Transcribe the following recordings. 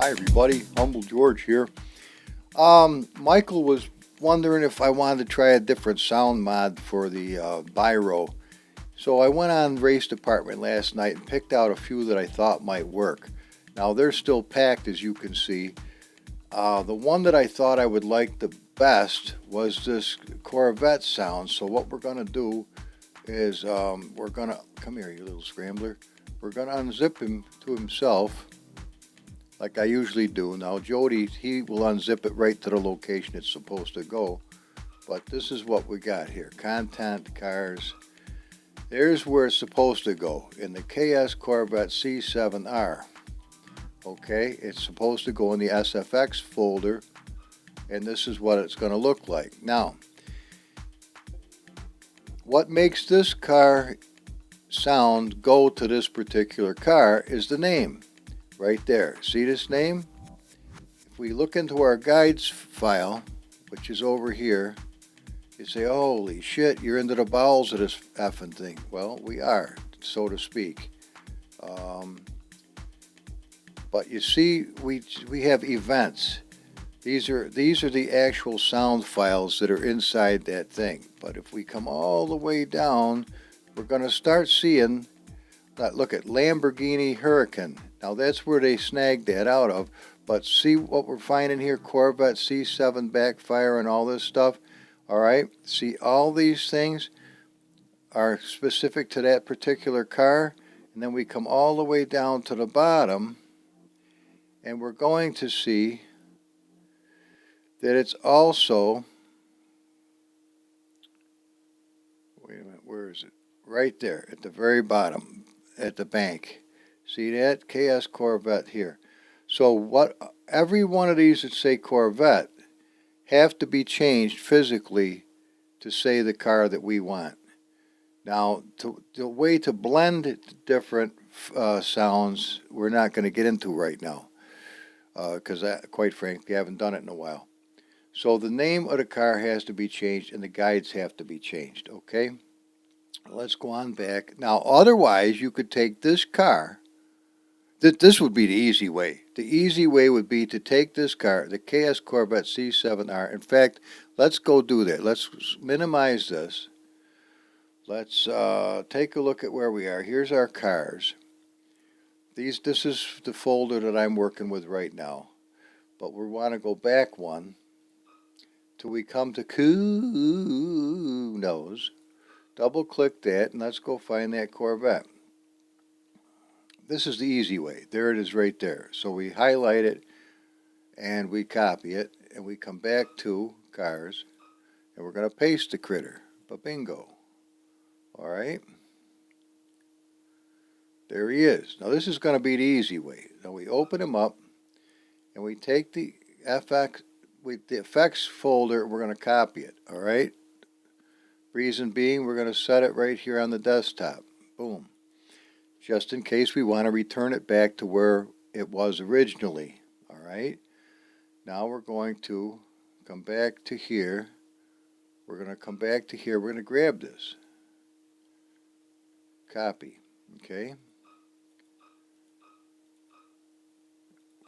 Hi everybody, Humble George here. Michael was wondering if I wanted to try a different sound mod for the Bayro. So I went on RaceDepartment last night and picked out a few that I thought might work. Now they're still packed, as you can see. The one that I thought I would like the best was this Corvette sound. So what we're going to do is we're going to, come here you little scrambler, we're going to unzip him to himself like I usually do. Now Jody, he will unzip it right to the location it's supposed to go. But this is what we got here. Content, cars. There's where it's supposed to go, in the KS Corvette C7R. Okay, it's supposed to go in the SFX folder, and this is what it's going to look like. Now, what makes this car sound go to this particular car is the name. Right there. See this name? If we look into our guides file, which is over here, you say, holy shit, you're into the bowels of this effing thing. Well, we are, so to speak. But you see, we have events. These are the actual sound files that are inside that thing. But if we come all the way down, we're going to start seeing, look at Lamborghini Huracan. Now that's where they snagged that out of, but see what we're finding here, Corvette C7 backfire and all this stuff. Alright, see all these things are specific to that particular car, and then we come all the way down to the bottom, and we're going to see that it's also, wait a minute, where is it? Right there at the very bottom, at the bank. See that? KS Corvette here. So what? Every one of these that say Corvette have to be changed physically to say the car that we want. Now, the way to blend different sounds, we're not going to get into right now, because quite frankly, I haven't done it in a while. So the name of the car has to be changed, and the guides have to be changed. Okay. Let's go on back. Now, otherwise, you could take this car. This would be the easy way. The easy way would be to take this car, the KS Corvette C7R. In fact, let's go do that. Let's minimize this. Let's take a look at where we are. Here's our cars. This is the folder that I'm working with right now. But we want to go back one till we come to Kunos. Double click that and let's go find that Corvette. This is the easy way. There it is right there. So we highlight it and we copy it and we come back to cars and we're going to paste the critter. Ba-bingo. Alright. There he is. Now this is going to be the easy way. Now we open him up and we take the effects folder, we're going to copy it. Alright. Reason being, we're going to set it right here on the desktop. Boom. Just in case we want to return it back to where it was originally. Alright. Now we're going to come back to here. We're going to come back to here. We're going to grab this. Copy. Okay.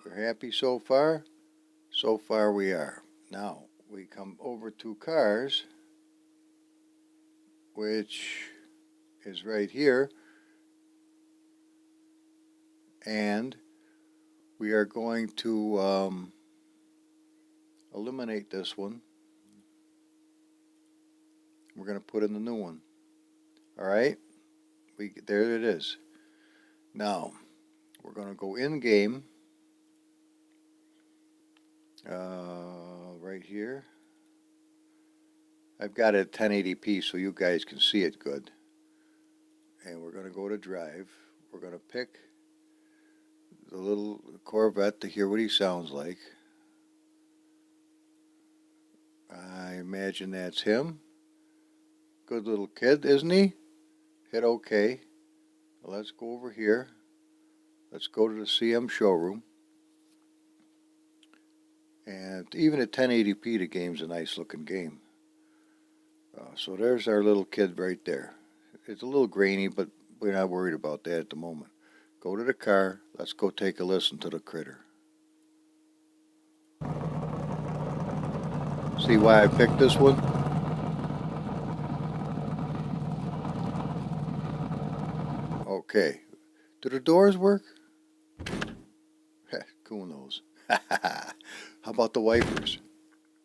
We're happy so far? So far we are. Now we come over to cars, which is right here, and we are going to eliminate this one. We're going to put in the new one. Alright, there it is. Now we're going to go in game, right here. I've got it at 1080p so you guys can see it good. And we're going to go to drive. We're going to pick the little Corvette to hear what he sounds like. I imagine that's him. Good little kid, isn't he? Hit OK. Let's go over here. Let's go to the CM showroom. And even at 1080p, the game's a nice looking game. So there's our little kid right there. It's a little grainy, but we're not worried about that at the moment. Go to the car. Let's go take a listen to the critter. See why I picked this one? Okay. Do the doors work? Who knows? How about the wipers?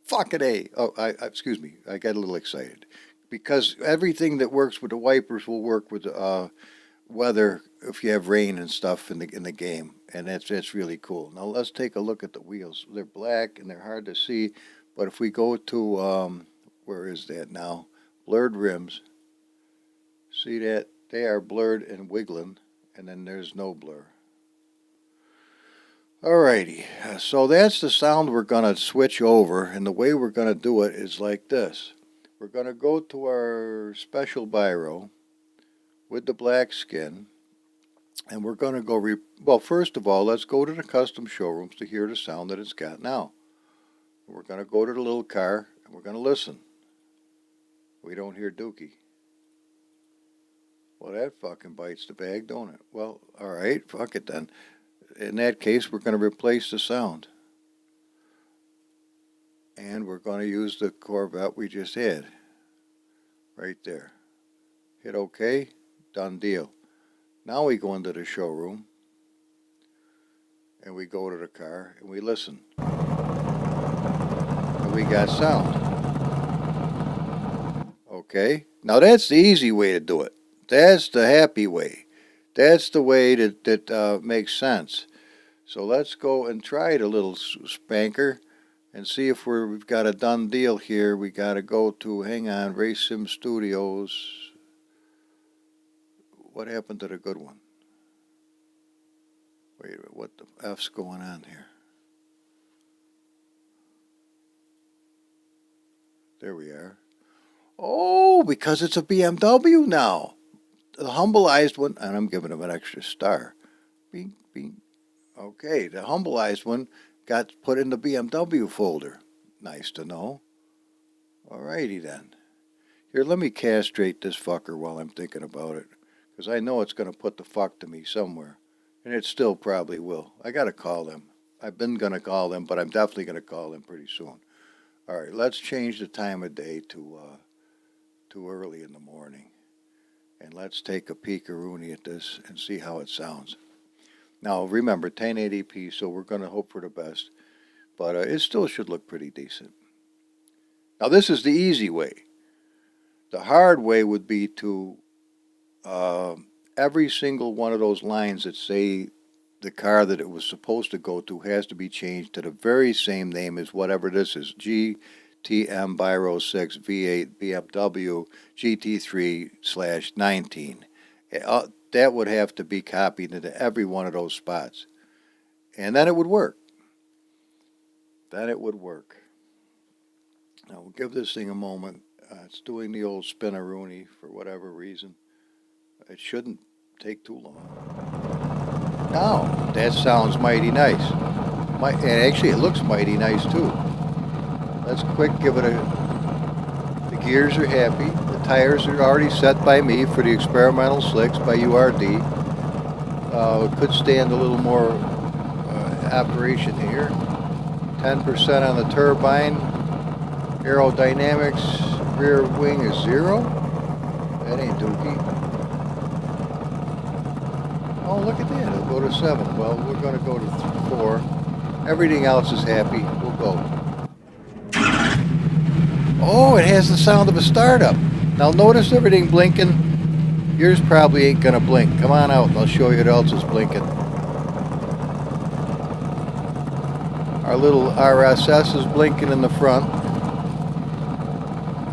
Fucking A. Oh, excuse me. I got a little excited. Because everything that works with the wipers will work with weather if you have rain and stuff in the game. And that's really cool. Now let's take a look at the wheels. They're black and they're hard to see. But if we go to, where is that now? Blurred rims. See that? They are blurred and wiggling. And then there's no blur. Alrighty, so that's the sound we're going to switch over, and the way we're going to do it is like this. We're going to go to our special Bayro with the black skin, and we're going to go, well, first of all, let's go to the custom showrooms to hear the sound that it's got now. We're going to go to the little car, and we're going to listen. We don't hear Dookie. Well, that fucking bites the bag, don't it? Well, alright, fuck it then. In that case, we're going to replace the sound. And we're going to use the Corvette we just had. Right there. Hit OK. Done deal. Now we go into the showroom. And we go to the car and we listen. And we got sound. Okay. Now that's the easy way to do it. That's the happy way. That's the way that makes sense. So let's go and try it a little spanker and see if we've got a done deal here. We got to go to, hang on, Race Sim Studios. What happened to the good one? Wait a minute, what the F's going on here? There we are. Oh, because it's a BMW now. The humbleized one, and I'm giving him an extra star. Bing, bing. Okay, the humbleized one got put in the BMW folder. Nice to know. Alrighty then. Here, let me castrate this fucker while I'm thinking about it. Because I know it's going to put the fuck to me somewhere. And it still probably will. I got to call them. I've been going to call them, but I'm definitely going to call them pretty soon. Alright, let's change the time of day to early in the morning. And let's take a peek-a-rooney at this and see how it sounds. Now, remember, 1080p, so we're going to hope for the best. But it still should look pretty decent. Now, this is the easy way. The hard way would be to, every single one of those lines that say the car that it was supposed to go to has to be changed to the very same name as whatever this is. GTM Bayro 6 V8 BMW GT3/19. That would have to be copied into every one of those spots. And then it would work. Then it would work. Now we'll give this thing a moment. It's doing the old spin-a-rooney for whatever reason. It shouldn't take too long. Now, that sounds mighty nice. And actually, it looks mighty nice too. Let's quick give it the gears are happy. The tires are already set by me for the experimental slicks by URD. It could stand a little more operation here. 10% on the turbine. Aerodynamics, rear wing is 0. That ain't dookie. Oh, look at that. It'll go to 7. Well, we're going to go to 4. Everything else is happy. We'll go. Oh, it has the sound of a startup. Now notice everything blinking. Yours probably ain't going to blink. Come on out and I'll show you what else is blinking. Our little RSS is blinking in the front.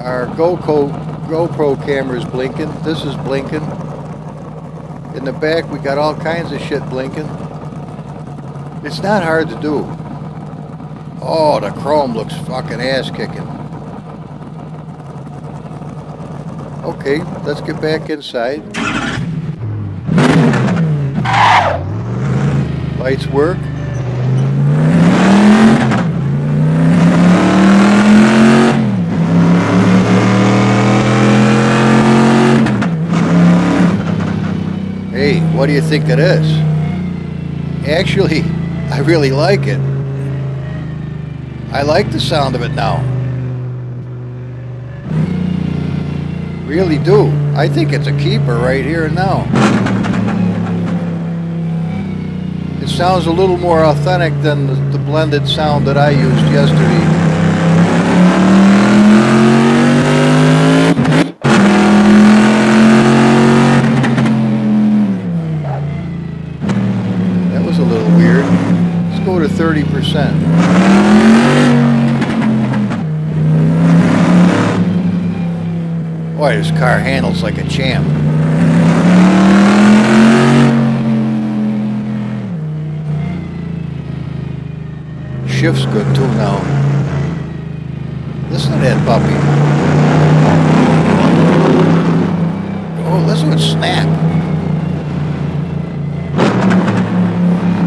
Our GoPro camera is blinking. This is blinking. In the back we got all kinds of shit blinking. It's not hard to do. Oh, the chrome looks fucking ass kicking. Okay, let's get back inside. Lights work. What do you think it is? Actually, I really like it. I like the sound of it now. Really do. I think it's a keeper right here and now. It sounds a little more authentic than the blended sound that I used yesterday. That was a little weird. Let's go to 30%. Boy, this car handles like a champ. Shift's good too now. Listen to that puppy. Oh, listen to it snap.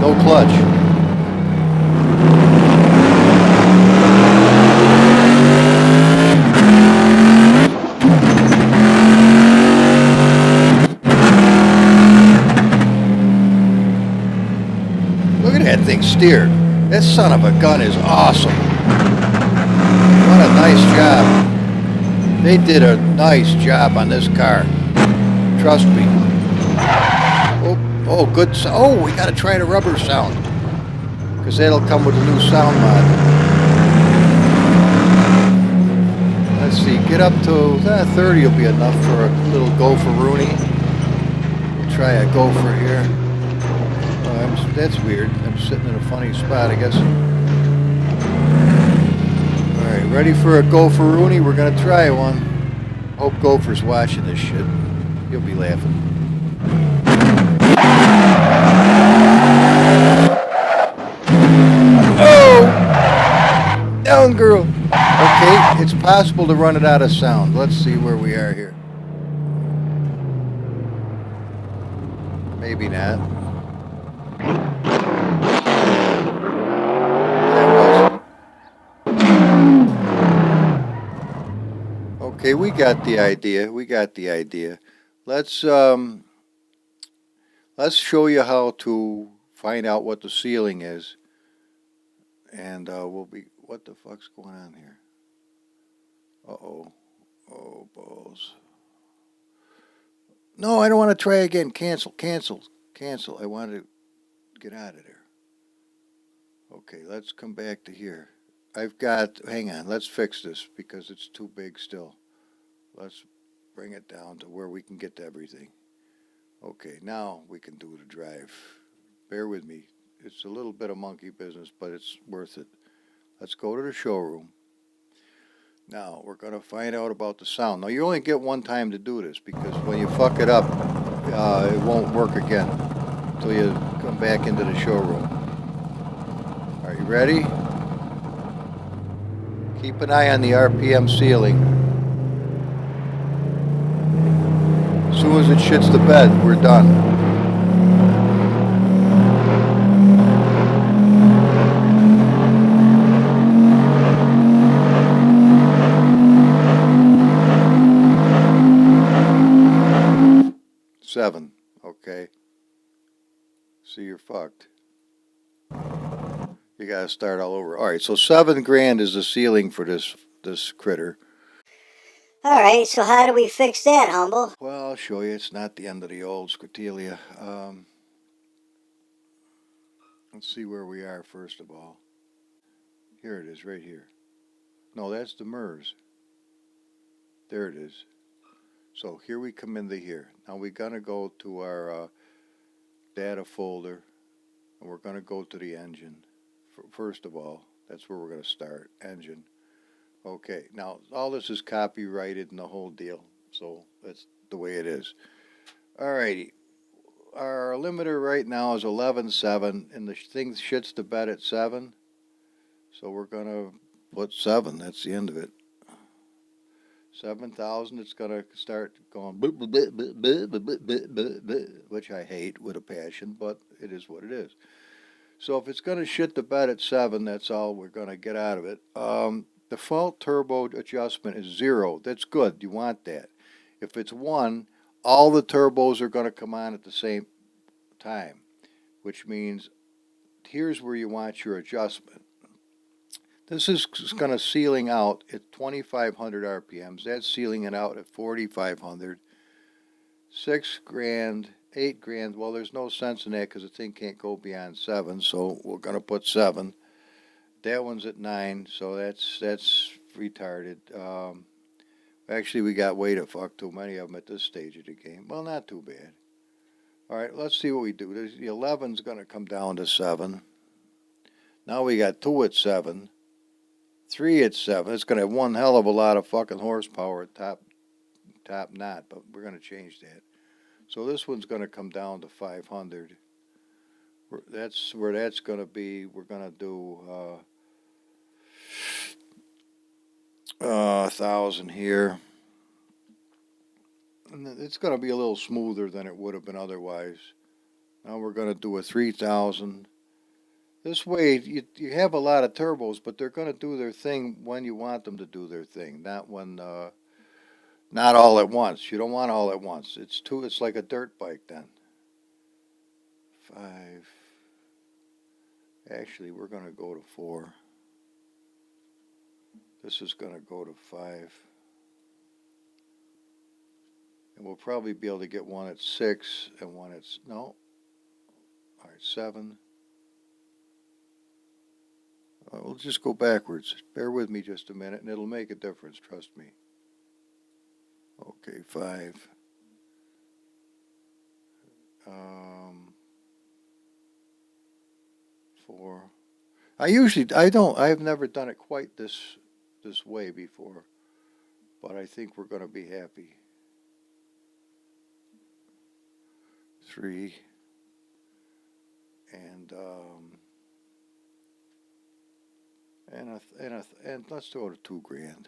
No clutch. Look at that thing steered. That son of a gun is awesome. What a nice job. They did a nice job on this car. Trust me. Oh, good. Oh, we got to try the rubber sound. Because that'll come with a new sound mod. Let's see. Get up to 30 will be enough for a little gopher-rooney. We'll try a gopher here. That's weird. I'm sitting in a funny spot, I guess. Alright, ready for a gopher-rooney? We're going to try one. Hope Gopher's watching this shit. He'll be laughing. Oh! Down, girl! Okay, it's possible to run it out of sound. Let's see where we are here. Maybe not. Okay, we got the idea. We got the idea. Let's show you how to find out what the ceiling is, and we'll be. What the fuck's going on here? Uh-oh. Oh, balls. No, I don't want to try again. Cancel. I want to get out of there. Okay, let's come back to here. I've got. Hang on. Let's fix this because it's too big still. Let's bring it down to where we can get to everything. Okay, now we can do the drive. Bear with me. It's a little bit of monkey business, but it's worth it. Let's go to the showroom. Now, we're going to find out about the sound. Now, you only get one time to do this, because when you fuck it up, it won't work again until you come back into the showroom. Are you ready? Keep an eye on the RPM ceiling. As soon as it shits the bed, we're done. Seven. Okay. So you're fucked. You gotta start all over. Alright, so $7,000 is the ceiling for this critter. Alright, so how do we fix that, Humble? Well, I'll show you. It's not the end of the old Squitelia. Let's see where we are first of all. Here it is, right here. No, that's the MERS. There it is. So here we come into here. Now we're going to go to our data folder, and we're going to go to the engine. First of all, that's where we're going to start, engine. Okay, now all this is copyrighted and the whole deal, so that's the way it is. Alrighty, our limiter right now is 11.7, and the thing shits the bed at 7. So we're going to put 7, that's the end of it. 7,000, it's going to start going, which I hate with a passion, but it is what it is. So if it's going to shit the bed at 7, that's all we're going to get out of it. Default turbo adjustment is 0. That's good. You want that. If it's 1, all the turbos are going to come on at the same time, which means here's where you want your adjustment. This is going to ceiling out at 2,500 RPMs. That's sealing it out at 4,500. $6,000, $8,000. Well, there's no sense in that because the thing can't go beyond 7. So we're going to put 7. That one's at 9. So that's retarded. Actually, we got way to fuck too many of them at this stage of the game. Well, not too bad. All right, let's see what we do. The 11's going to come down to 7. Now we got 2 at 7. 3 at 7. It's going to have one hell of a lot of fucking horsepower at top knot, but we're going to change that. So this one's going to come down to 500. That's where that's going to be. We're going to do 1,000 here. And it's going to be a little smoother than it would have been otherwise. Now we're going to do a 3,000. This way, you have a lot of turbos, but they're going to do their thing when you want them to do their thing, not when, not all at once. You don't want all at once. It's like a dirt bike then. 5. Actually, we're going to go to 4. This is going to go to 5. And we'll probably be able to get one at 6 and one at, no. All right, 7. We'll just go backwards. Bear with me just a minute, and it'll make a difference, trust me. Okay, 5. 4. I've never done it quite this way before, but I think we're going to be happy. 3. And let's go to $2,000.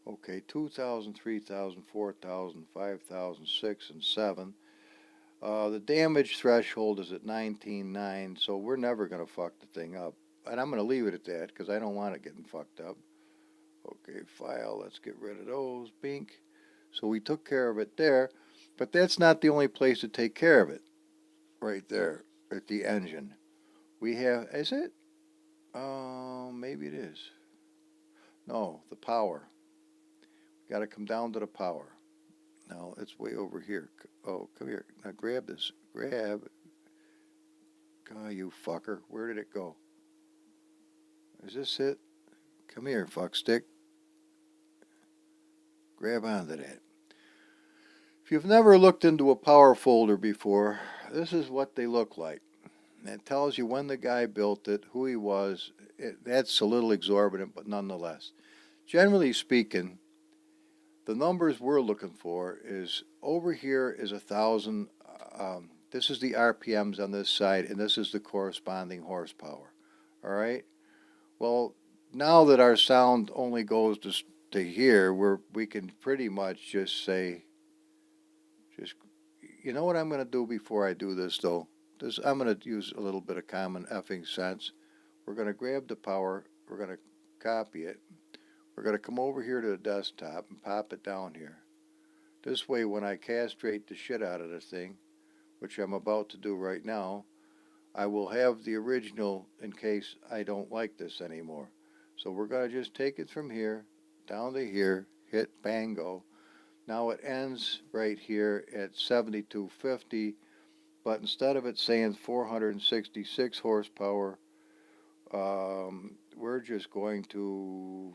Okay, 2,000, 3,000, 4,000, 5,000, 6, and 7. The damage threshold is at 19.9, so we're never going to fuck the thing up. And I'm going to leave it at that because I don't want it getting fucked up. Okay, file, let's get rid of those. Bink. So we took care of it there, but that's not the only place to take care of it. Right there at the engine. We have, is it? Maybe it is. No, the power. Got to come down to the power. Now, it's way over here. Oh, come here. Now, grab this. Grab. God, you fucker. Where did it go? Is this it? Come here, fuckstick. Grab onto that. If you've never looked into a power folder before, this is what they look like. It tells you when the guy built it, who he was. That's a little exorbitant, but nonetheless. Generally speaking, the numbers we're looking for is over here is 1,000. This is the RPMs on this side, and this is the corresponding horsepower. All right? Well, now that our sound only goes to here, we can pretty much just say, you know what I'm going to do before I do this, though? I'm going to use a little bit of common effing sense. We're going to grab the power. We're going to copy it. We're going to come over here to the desktop and pop it down here. This way, when I castrate the shit out of the thing, which I'm about to do right now, I will have the original in case I don't like this anymore. So we're going to just take it from here down to here, hit bang go. Now it ends right here at 7250. But instead of it saying 466 horsepower, we're just going to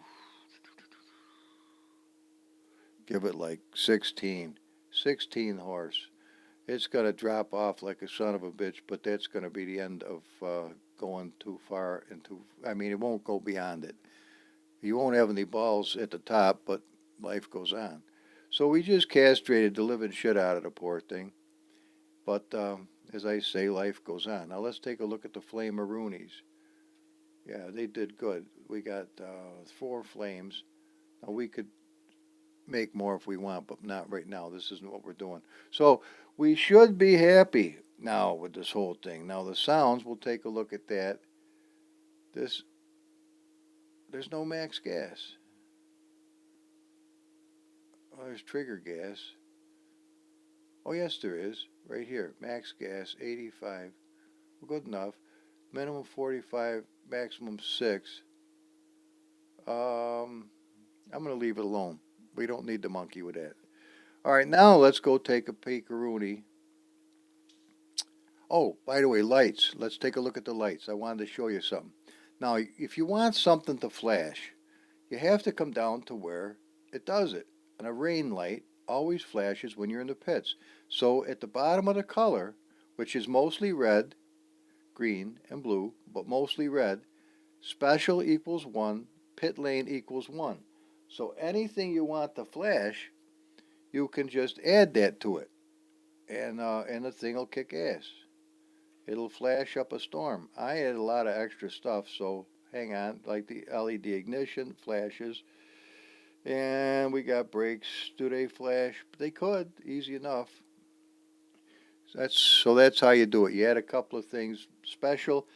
give it like 16 horse. It's going to drop off like a son of a bitch, but that's going to be the end of going too far into, I mean, it won't go beyond it. You won't have any balls at the top, but life goes on. So we just castrated the living shit out of the poor thing. But as I say, life goes on. Now let's take a look at the Flame-A-Roonies. Yeah, they did good. We got 4 flames. Now we could make more if we want, but not right now. This isn't what we're doing. So we should be happy now with this whole thing. Now the sounds, we'll take a look at that. There's no max gas. Oh, there's trigger gas. Oh, yes, there is. Right here. Max gas, 85. Good enough. Minimum 45, maximum 6. I'm going to leave it alone. We don't need to monkey with that. All right, now let's go take a peekaroonie. Oh, by the way, lights. Let's take a look at the lights. I wanted to show you something. Now, if you want something to flash, you have to come down to where it does it. And a rain light always flashes when you're in the pits. So at the bottom of the color, which is mostly red, green, and blue, but mostly red, special equals 1, pit lane equals 1. So anything you want to flash, you can just add that to it, and the thing will kick ass. It'll flash up a storm. I had a lot of extra stuff, so hang on. Like the LED ignition flashes, and we got brakes. Do they flash? They could, easy enough. That's how you do it. You add a couple of things, special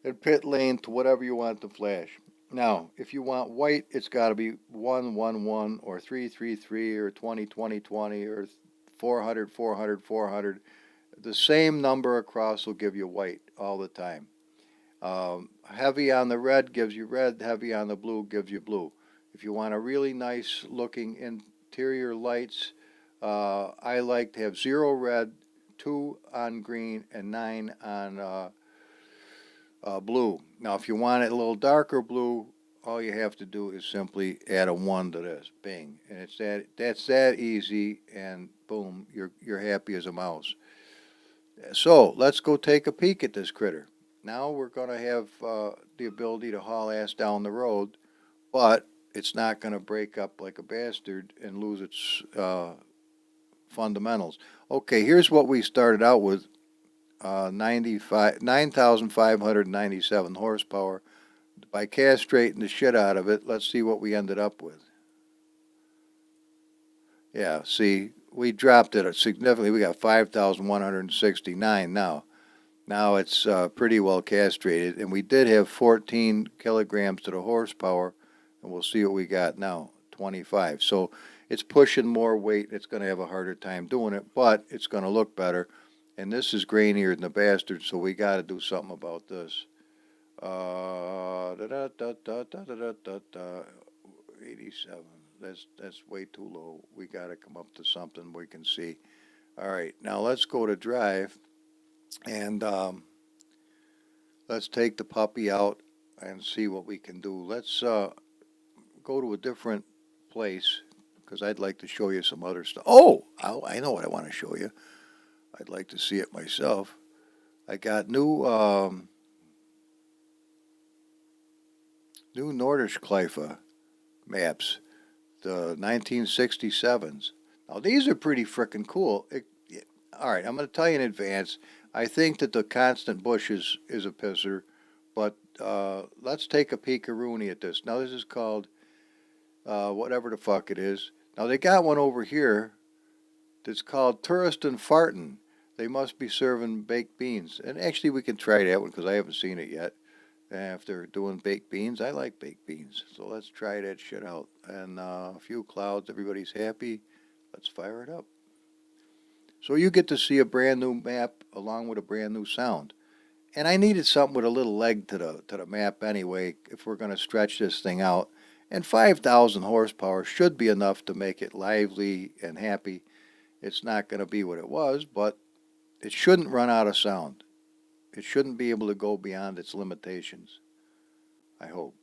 and pit lane to whatever you want to flash. Now, if you want white, it's got to be 111 or 333 or 20 or 400. The same number across will give you white all the time. Heavy on the red gives you red. Heavy on the blue gives you blue. If you want a really nice looking interior lights, I like to have 0 red, 2 on green, and 9 on blue. Now, if you want it a little darker blue, all you have to do is simply add a 1 to this. Bing. And that's that easy, and boom, you're happy as a mouse. So let's go take a peek at this critter. Now we're going to have the ability to haul ass down the road, but it's not going to break up like a bastard and lose its fundamentals. Okay, here's what we started out with. 9,597 horsepower. By castrating the shit out of it, let's see what we ended up with. Yeah, see, we dropped it significantly. We got 5,169 now. Now it's pretty well castrated, and we did have 14 kilograms to the horsepower, and we'll see what we got now, 25. So it's pushing more weight. It's going to have a harder time doing it, but it's going to look better. And this is grainier than the bastard, so we got to do something about this. 87. That's way too low. We got to come up to something we can see. All right, now let's go to drive, and let's take the puppy out and see what we can do. Let's go to a different place because I'd like to show you some other stuff. Oh, I know what I want to show you. I'd like to see it myself. I got new Norderschleife maps, the 1967s. Now these are pretty frickin' cool. All right, I'm going to tell you in advance. I think that the constant bush is a pisser, but let's take a peekaroonie at this. Now this is called whatever the fuck it is. Now they got one over here that's called Tourist and Fartin. They must be serving baked beans. And actually, we can try that one because I haven't seen it yet. After doing baked beans, I like baked beans. So let's try that shit out. And a few clouds, everybody's happy. Let's fire it up. So you get to see a brand new map along with a brand new sound. And I needed something with a little leg to the map anyway if we're going to stretch this thing out. And 5,000 horsepower should be enough to make it lively and happy. It's not going to be what it was, but it shouldn't run out of sound. It shouldn't be able to go beyond its limitations, I hope.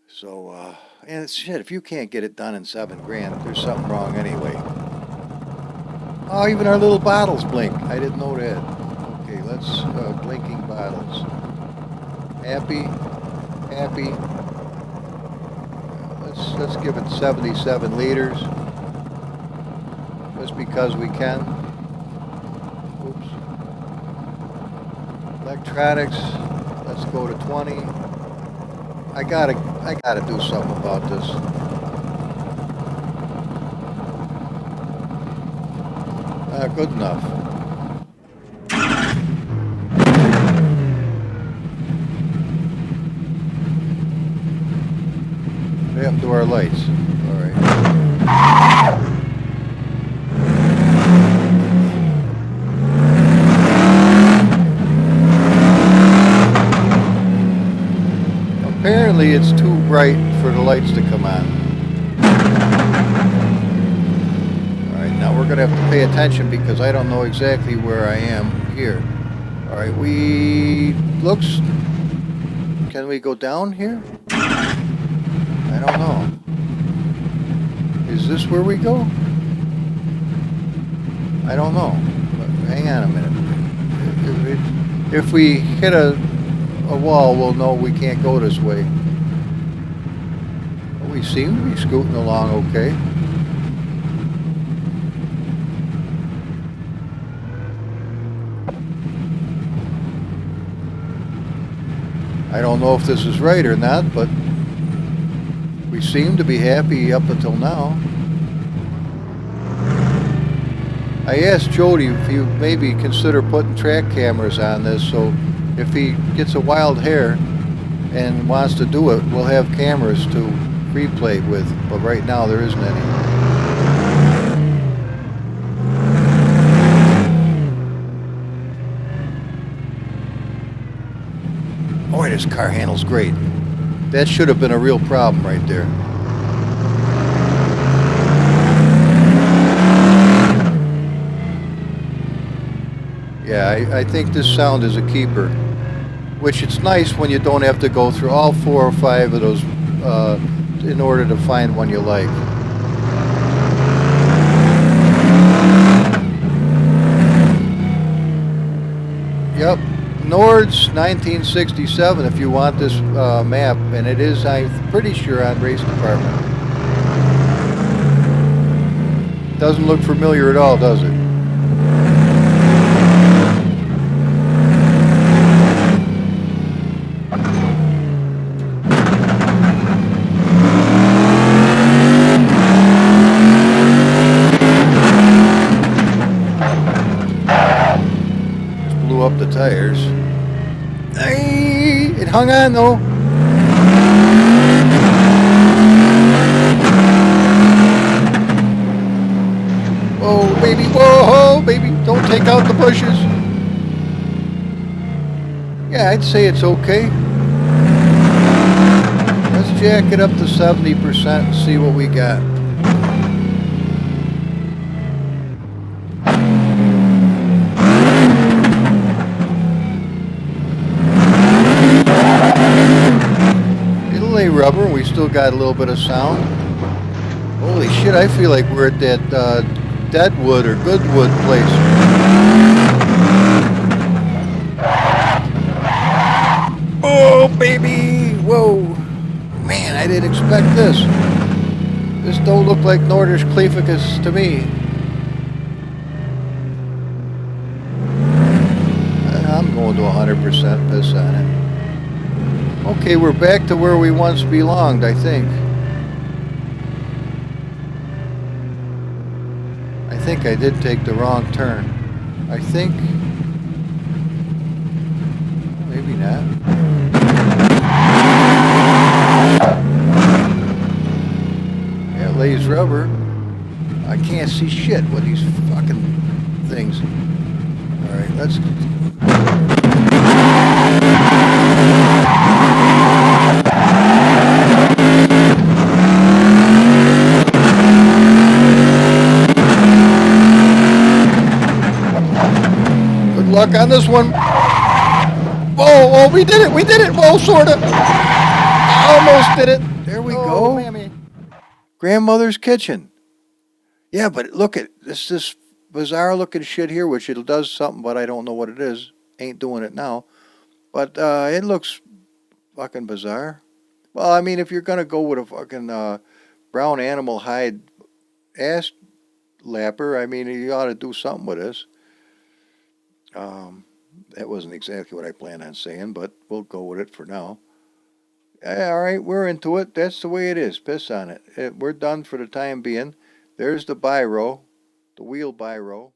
So, and shit, if you can't get it done in $7,000, there's something wrong anyway. Oh, even our little bottles blink. I didn't know that. Okay, let's, blinking bottles. Happy. Let's give it 77 liters. Just because we can. Oops. Electronics, let's go to 20. I gotta do something about this. Good enough. What happened to our lights? All right. unfortunately it's too bright for the lights to come on. Alright, now we're gonna have to pay attention because I don't know exactly where I am here. Alright, looks, can we go down here? I don't know. Is this where we go? I don't know. But hang on a minute. If we hit a wall, we'll know we can't go this way. Well, we seem to be scooting along okay. I don't know if this is right or not, but we seem to be happy up until now. I asked Jody if he would maybe consider putting track cameras on this, so if he gets a wild hair and wants to do it, we'll have cameras to replay with, but right now there isn't any. Boy, this car handles great. That should have been a real problem right there. Yeah, I think this sound is a keeper, which it's nice when you don't have to go through all 4 or 5 of those in order to find one you like. Yep, Nord's 1967 if you want this map, and it is, I'm pretty sure, on RaceDepartment. Doesn't look familiar at all, does it? Up the tires. Hey, it hung on though. Whoa, baby, whoa, baby, don't take out the bushes. Yeah, I'd say it's okay. Let's jack it up to 70% and see what we got. Rubber, and we still got a little bit of sound. Holy shit, I feel like we're at that Deadwood or Goodwood place. Oh baby, whoa, man, I didn't expect this. This don't look like Nordisch Cleficus to me. I'm going to 100% piss on it. Okay, we're back to where we once belonged, I think. I think I did take the wrong turn. I think... maybe not. Yeah, it lays rubber. I can't see shit with these fucking things. Alright, let's... luck on this one. Whoa, we did it, whoa, sorta. Almost did it. There we go. Mammy. Grandmother's kitchen. Yeah, but look at this bizarre looking shit here, which it does something, but I don't know what it is. Ain't doing it now. But it looks fucking bizarre. Well, I mean, if you're gonna go with a fucking brown animal hide ass lapper, I mean, you ought to do something with this. That wasn't exactly what I planned on saying, but we'll go with it for now. Alright, we're into it. That's the way it is. Piss on it. We're done for the time being. There's the Bayro, the wheel Bayro.